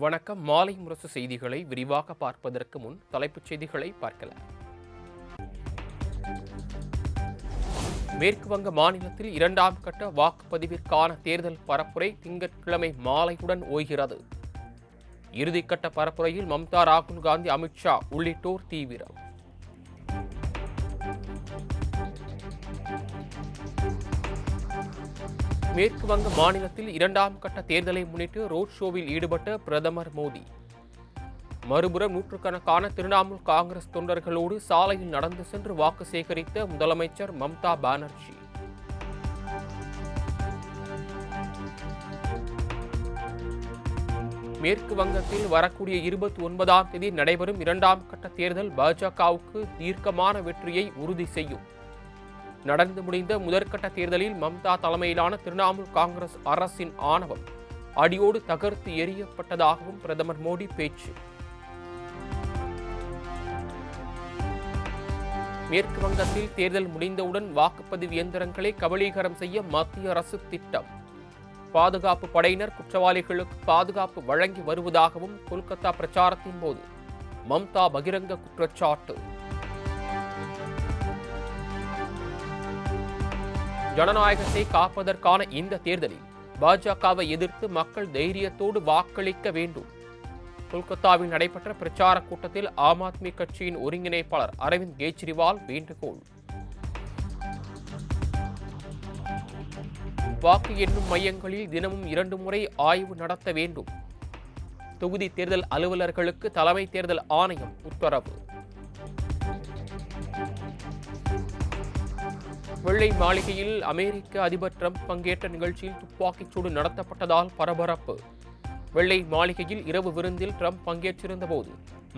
வணக்கம். மாலை முரசு செய்திகளை விரிவாக பார்ப்பதற்கு முன் தலைப்புச் செய்திகளை பார்க்கலாம். மேற்கு வங்க மாநிலத்தில் இரண்டாம் கட்ட வாக்குப்பதிவிற்கான தேர்தல் பரப்புரை திங்கட்கிழமை மாலையுடன் ஓய்கிறது. இறுதிக்கட்ட பரப்புரையில் மம்தா, ராகுல் காந்தி, அமித்ஷா உள்ளிட்டோர் தீவிரம். மேற்கு வங்க மாநிலத்தில் இரண்டாம் கட்ட தேர்தலை முன்னிட்டு ரோட் ஷோவில் ஈடுபட்ட பிரதமர் மோடி மறுபுறம் நூற்றுக்கணக்கான திரிணாமுல் காங்கிரஸ் தொண்டர்களோடு சாலையில் நடந்து சென்று வாக்கு சேகரித்த முதலமைச்சர் மம்தா பானர்ஜி. மேற்கு வங்கத்தில் வரக்கூடிய 29ஆம் தேதி நடைபெறும் இரண்டாம் கட்ட தேர்தல் பாஜகவுக்கு தீர்க்கமான வெற்றியை உறுதி செய்யும். நடந்து முடிந்த முதற்கட்ட தேர்தலில் மம்தா தலைமையிலான திரிணாமுல் காங்கிரஸ் அரசின் ஆணவம் அடியோடு தகர்த்து எறியப்பட்டதாகவும் பிரதமர் மோடி பேச்சு. மேற்கு வங்கத்தில் தேர்தல் முடிந்தவுடன் வாக்குப்பதிவு இயந்திரங்களை கபளீகரம் செய்ய மத்திய அரசு திட்டம். பாதுகாப்பு படையினர் குற்றவாளிகளுக்கு பாதுகாப்பு வழங்கி வருவதாகவும் கொல்கத்தா பிரச்சாரத்தின் போது மம்தா பகிரங்க குற்றச்சாட்டு. ஜனநாயகத்தை காப்பதற்கான இந்த தேர்தலில் பாஜகவை எதிர்த்து மக்கள் தைரியத்தோடு வாக்களிக்க வேண்டும். கொல்கத்தாவில் நடைபெற்ற பிரச்சார கூட்டத்தில் ஆம் ஆத்மி கட்சியின் ஒருங்கிணைப்பாளர் அரவிந்த் கெஜ்ரிவால் வேண்டுகோள். வாக்கு எண்ணும் மையங்களில் தினமும் 2 முறை ஆய்வு நடத்த வேண்டும். தொகுதி தேர்தல் அலுவலர்களுக்கு தலைமை தேர்தல் ஆணையம் உத்தரவு. வெள்ளை மாளிகையில் அமெரிக்க அதிபர் டிரம்ப் பங்கேற்ற நிகழ்ச்சியில் துப்பாக்கிச்சூடு நடத்தப்பட்டதால் பரபரப்பு. வெள்ளை மாளிகையில் இரவு விருந்தில் டிரம்ப் பங்கேற்றிருந்த போது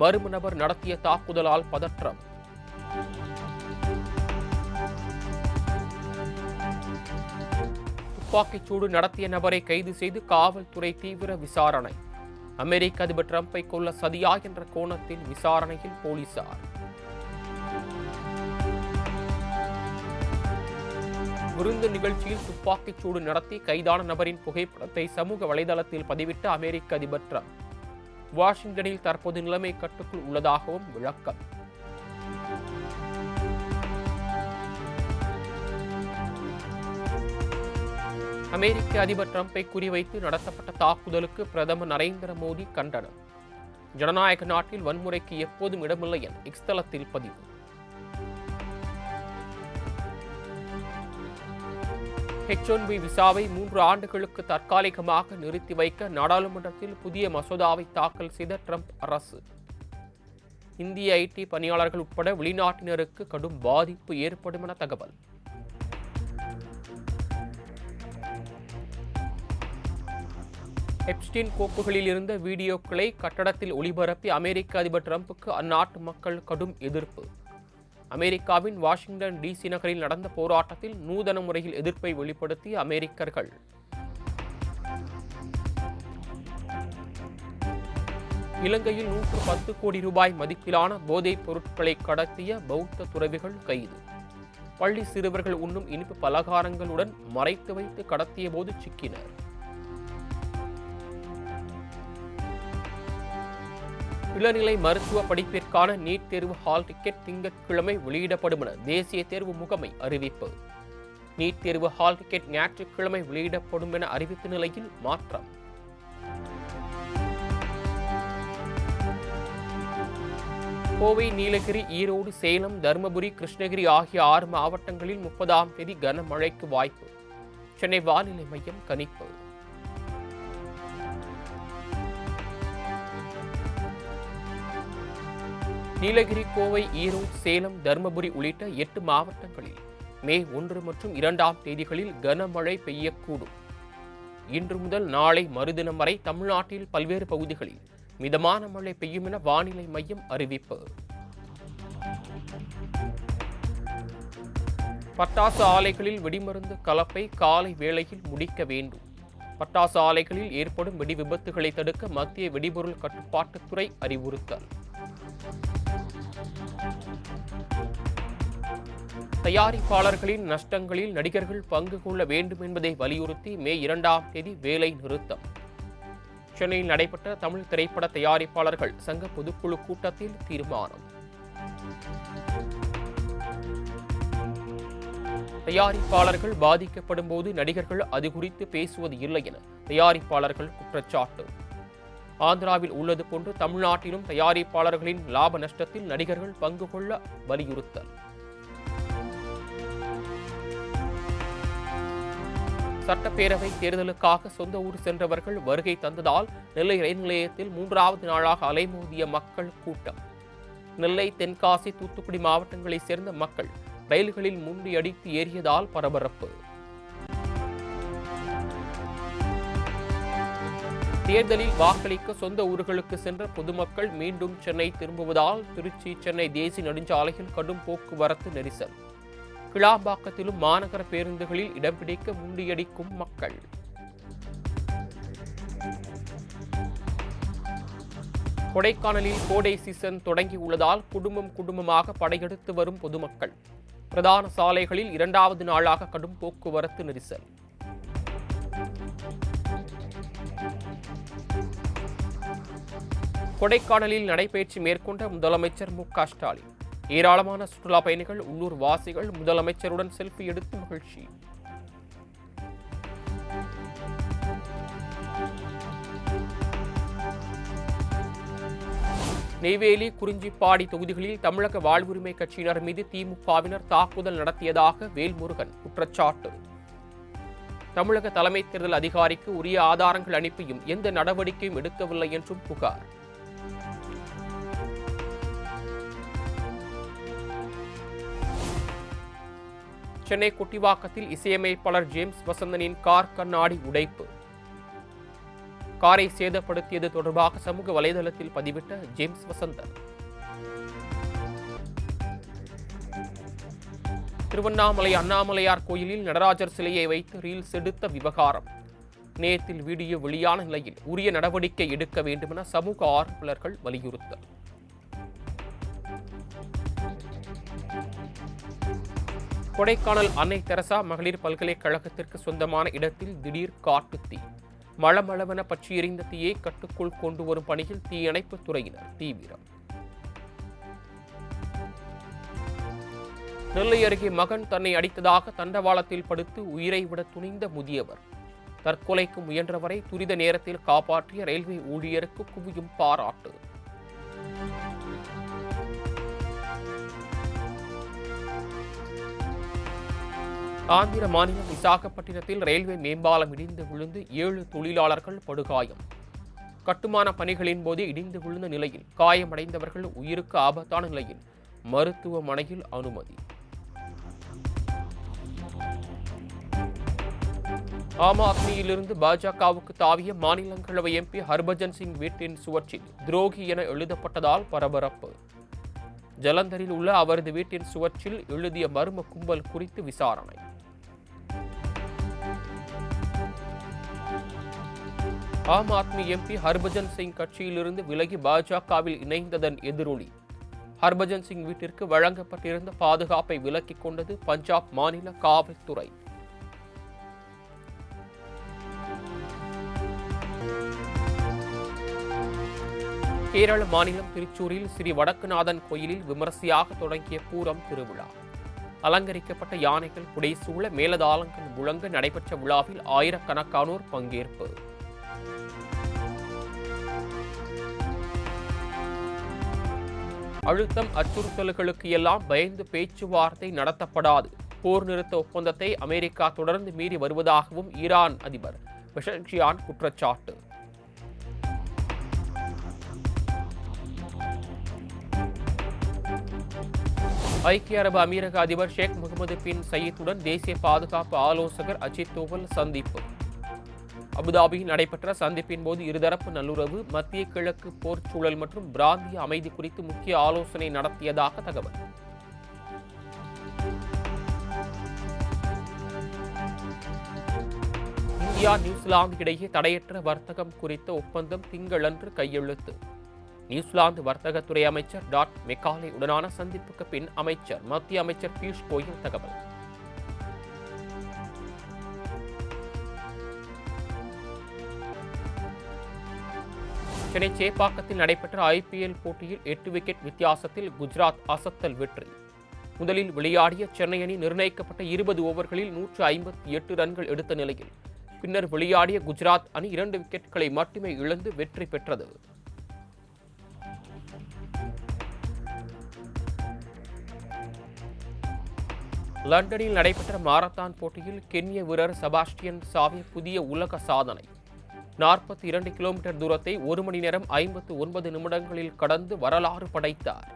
மர்ம நபர் நடத்திய தாக்குதலால் பதற்றம். துப்பாக்கிச்சூடு நடத்திய நபரை கைது செய்து காவல்துறை தீவிர விசாரணை. அமெரிக்க அதிபர் டிரம்பை கொல்ல சதியா என்ற கோணத்தில் விசாரணையில் போலீசார். விருந்து நிகழ்ச்சியில் துப்பாக்கிச்சூடு நடத்தி கைதான நபரின் புகைப்படத்தை சமூக வலைதளத்தில் பதிவிட்ட அமெரிக்க அதிபர் டிரம்ப் வாஷிங்டனில் தற்போது நிலைமை கட்டுக்குள் உள்ளதாகவும் விளக்கம். அமெரிக்க அதிபர் டிரம்பை குறிவைத்து நடத்தப்பட்ட தாக்குதலுக்கு பிரதமர் நரேந்திர மோடி கண்டனம். ஜனநாயக நாட்டில் வன்முறைக்கு எப்போதும் இடமில்லை என எக்ஸ் தளத்தில் பதிவு. H-1B விசாவை 3 ஆண்டுகளுக்கு தற்காலிகமாக நிறுத்தி வைக்க நாடாளுமன்றத்தில் புதிய மசோதாவை தாக்கல் செய்த ட்ரம்ப் அரசு. இந்திய IT பணியாளர்கள் உட்பட வெளிநாட்டினருக்கு கடும் பாதிப்பு ஏற்படும் என தகவல். எப்ஸ்டீன் கோப்புகளில் இருந்த வீடியோக்களை கட்டடத்தில் ஒளிபரப்பி அமெரிக்க அதிபர் டிரம்புக்கு அந்நாட்டு மக்கள் கடும் எதிர்ப்பு. அமெரிக்காவின் வாஷிங்டன் DC நகரில் நடந்த போராட்டத்தில் நூதன முறையில் எதிர்ப்பை வெளிப்படுத்திய அமெரிக்கர்கள். இலங்கையில் 110 கோடி ரூபாய் மதிப்பிலான போதைப் பொருட்களை கடத்திய பௌத்த துறவிகள் கைது. பள்ளி சிறுவர்கள் உண்ணும் இனிப்பு பலகாரங்களுடன் மறைத்து வைத்து கடத்திய போது சிக்கினர். இளநிலை மருத்துவ படிப்பிற்கான நீட் தேர்வு ஹால் டிக்கெட் திங்கட்கிழமை வெளியிடப்படும் என தேசிய தேர்வு முகமை அறிவிப்பு. நீட் தேர்வு ஹால் டிக்கெட் ஞாயிற்றுக்கிழமை வெளியிடப்படும் என அறிவித்த நிலையில் மாற்றம். கோவை, நீலகிரி, ஈரோடு, சேலம், தருமபுரி, கிருஷ்ணகிரி ஆகிய 6 மாவட்டங்களில் 30ஆம் தேதி கனமழைக்கு வாய்ப்பு. சென்னை வானிலை மையம் கணிப்பு. நீலகிரி, கோவை, ஈரோடு, சேலம், தருமபுரி உள்ளிட்ட 8 மாவட்டங்களில் மே 1 மற்றும் 2ஆம் தேதிகளில் கனமழை பெய்யக்கூடும். இன்று முதல் நாளை மறுதினம் வரை தமிழ்நாட்டில் பல்வேறு பகுதிகளில் மிதமான மழை பெய்யும் என வானிலை மையம் அறிவிப்பு. பட்டாசு ஆலைகளில் வெடிமருந்து கலப்பை காலை வேளையில் முடிக்க வேண்டும். பட்டாசு ஆலைகளில் ஏற்படும் வெடி விபத்துகளை தடுக்க மத்திய வெடிபொருள் கட்டுப்பாட்டுத்துறை அறிவுறுத்தல். தயாரிப்பாளர்களின் நஷ்டங்களில் நடிகர்கள் பங்கு கொள்ள வேண்டும் என்பதை வலியுறுத்தி மே 2ஆம் தேதி வேலை நிறுத்தம். சென்னையில் நடைபெற்ற தமிழ் திரைப்பட தயாரிப்பாளர்கள் சங்க பொதுக்குழு கூட்டத்தில் தீர்மானம். தயாரிப்பாளர்கள் பாதிக்கப்படும் போது நடிகர்கள் அது குறித்து பேசுவது இல்லை என தயாரிப்பாளர்கள் குற்றச்சாட்டு. ஆந்திராவில் உள்ளது போன்று தமிழ்நாட்டிலும் தயாரிப்பாளர்களின் லாப நஷ்டத்தில் நடிகர்கள் பங்கு கொள்ள வலியுறுத்தல். சட்டப்பேரவை தேர்தலுக்காக சொந்த ஊர் சென்றவர்கள் வருகை தந்ததால் நெல்லை ரயில் நிலையத்தில் 3வது நாளாக அலைமோதிய மக்கள் கூட்டம். நெல்லை, தென்காசி, தூத்துக்குடி மாவட்டங்களைச் சேர்ந்த மக்கள் ரயில்களில் முண்டியடித்து ஏறியதால் பரபரப்பு. தேர்தலில் வாக்களிக்க சொந்த ஊர்களுக்கு சென்ற பொதுமக்கள் மீண்டும் சென்னை திரும்புவதால் திருச்சி சென்னை தேசிய நெடுஞ்சாலையில் கடும் போக்குவரத்து நெரிசல். கிளாம்பாக்கத்திலும் மாநகர பேருந்துகளில் இடம் பிடிக்க முண்டியடிக்கும் மக்கள். கொடைக்கானலில் கோடை சீசன் தொடங்கியுள்ளதால் குடும்பமாக படையெடுத்து வரும் பொதுமக்கள். பிரதான சாலைகளில் 2வது நாளாக கடும் போக்குவரத்து நெரிசல். கொடைக்கானலில் நடைபயிற்சி மேற்கொண்ட முதலமைச்சர் மு.க. ஸ்டாலின். ஏராளமான சுற்றுலா பயணிகள், உள்ளூர் வாசிகள் முதலமைச்சருடன் செல்ஃபி எடுத்து மகிழ்ச்சி. நெய்வேலி, குறிஞ்சிப்பாடி தொகுதிகளில் தமிழக வாழ்வுரிமை கட்சியினர் மீது திமுகவினர் தாக்குதல் நடத்தியதாக வேல்முருகன் குற்றச்சாட்டு. தமிழக தலைமை தேர்தல் அதிகாரிக்கு உரிய ஆதாரங்கள் அனுப்பியும் எந்த நடவடிக்கையும் எடுக்கவில்லை என்றும் புகார். சென்னை கொட்டிவாக்கத்தில் இசையமைப்பாளர் ஜேம்ஸ் வசந்தனின் கார் கண்ணாடி உடைப்பு. காரை சேதப்படுத்தியது தொடர்பாக சமூக வலைதளத்தில் பதிவிட்ட ஜேம்ஸ் வசந்தன். திருவண்ணாமலை அண்ணாமலையார் கோயிலில் நடராஜர் சிலையை வைத்து ரீல்ஸ் எடுத்த விவகாரம். நேத்தில் வீடியோ வெளியான நிலையில் உரிய நடவடிக்கை எடுக்க வேண்டுமென சமூக ஆர்வலர்கள் வலியுறுத்தல். கொடைக்கானல் அன்னை தெரசா மகளிர் பல்கலைக்கழகத்திற்கு சொந்தமான இடத்தில் திடீர் காட்டுத்தீ. மளமளவென பற்றி எரிந்த தீயை கட்டுக்குள் கொண்டு வரும் பணியில் தீயணைப்புத் துறையினர் தீவிரம். நெல்லை அருகே மகன் தன்னை அடித்ததாக தண்டவாளத்தில் படுத்து உயிரை விட துணிந்த முதியவர். தற்கொலைக்கு முயன்றவரை துரித நேரத்தில் காப்பாற்றிய ரயில்வே ஊழியருக்கு குவியும் பாராட்டு. ஆந்திர மாநிலம் விசாகப்பட்டினத்தில் ரயில்வே மேம்பாலம் இடிந்து விழுந்து 7 தொழிலாளர்கள் படுகாயம். கட்டுமான பணிகளின் போது இடிந்து விழுந்த நிலையில் காயமடைந்தவர்கள் உயிருக்கு ஆபத்தான நிலையில் மருத்துவமனையில் அனுமதி. ஆம் ஆத்மியிலிருந்து பாஜகவுக்கு தாவிய மாநிலங்களவை எம்பி ஹர்பஜன் சிங் வீட்டின் சுவற்றில் துரோகி என எழுதப்பட்டதால் பரபரப்பு. ஜலந்தரில் உள்ள அவரது வீட்டின் சுவற்றில் எழுதிய மர்ம கும்பல் குறித்து விசாரணை. ஆம் ஆத்மி எம்பி ஹர்பஜன் சிங் கட்சியிலிருந்து விலகி பாஜகவில் இணைந்ததன் எதிரொலி. ஹர்பஜன் சிங் வீட்டிற்கு வழங்கப்பட்டிருந்த பாதுகாப்பை விலக்கிக் கொண்டது பஞ்சாப் மாநில காவல்துறை. கேரள மாநிலம் திருச்சூரில் ஸ்ரீ வடக்குநாதன் கோயிலில் விமரிசையாக தொடங்கிய பூரம் திருவிழா. அலங்கரிக்கப்பட்ட யானைகள் புடைசூழ மேலதாளங்கள் முழங்க நடைபெற்ற விழாவில் ஆயிரக்கணக்கானோர் பங்கேற்பு. அழுத்தம், அச்சுறுத்தல்களுக்கு எல்லாம் பயந்து பேச்சுவார்த்தை நடத்தப்படாது. போர் நிறுத்த ஒப்பந்தத்தை அமெரிக்கா தொடர்ந்து மீறி வருவதாகவும் ஈரான் அதிபர் பெஷக்ஷியான் குற்றச்சாட்டு. ஐக்கிய அரபு அமீரக அதிபர் ஷேக் முகமது பின் சயீத்துடன் தேசிய பாதுகாப்பு ஆலோசகர் அஜித் தோவல் சந்திப்பு. அபுதாபியில் நடைபெற்ற சந்திப்பின் போது இருதரப்பு நல்லுறவு, மத்திய கிழக்கு போர் சூழல் மற்றும் பிராந்திய அமைதி குறித்து முக்கிய ஆலோசனை நடத்தியதாக தகவல். இந்தியா நியூசிலாந்து இடையே தடையற்ற வர்த்தகம் குறித்த ஒப்பந்தம் திங்களன்று கையெழுத்து. நியூசிலாந்து வர்த்தகத்துறை அமைச்சர் டாட் மெக்காலே உடனான சந்திப்புக்கு பின் மத்திய அமைச்சர் பியூஷ் கோயல் தகவல். சென்னை சேப்பாக்கத்தில் நடைபெற்ற IPL போட்டியில் 8 விக்கெட் வித்தியாசத்தில் குஜராத் அசத்தல் வெற்றி. முதலில் விளையாடிய சென்னை அணி நிர்ணயிக்கப்பட்ட 20 ஓவர்களில் 158 ரன்கள் எடுத்த நிலையில் பின்னர் விளையாடிய குஜராத் அணி 2 விக்கெட்டுகளை மட்டுமே இழந்து வெற்றி பெற்றது. லண்டனில் நடைபெற்ற மாரத்தான் போட்டியில் கென்ய வீரர் செபாஸ்டியன் சாவே புதிய உலக சாதனை 42 கிலோமீட்டர் தூரத்தை 1 மணி நேரம் 59 நிமிடங்களில் கடந்து வரலாறு படைத்தார்.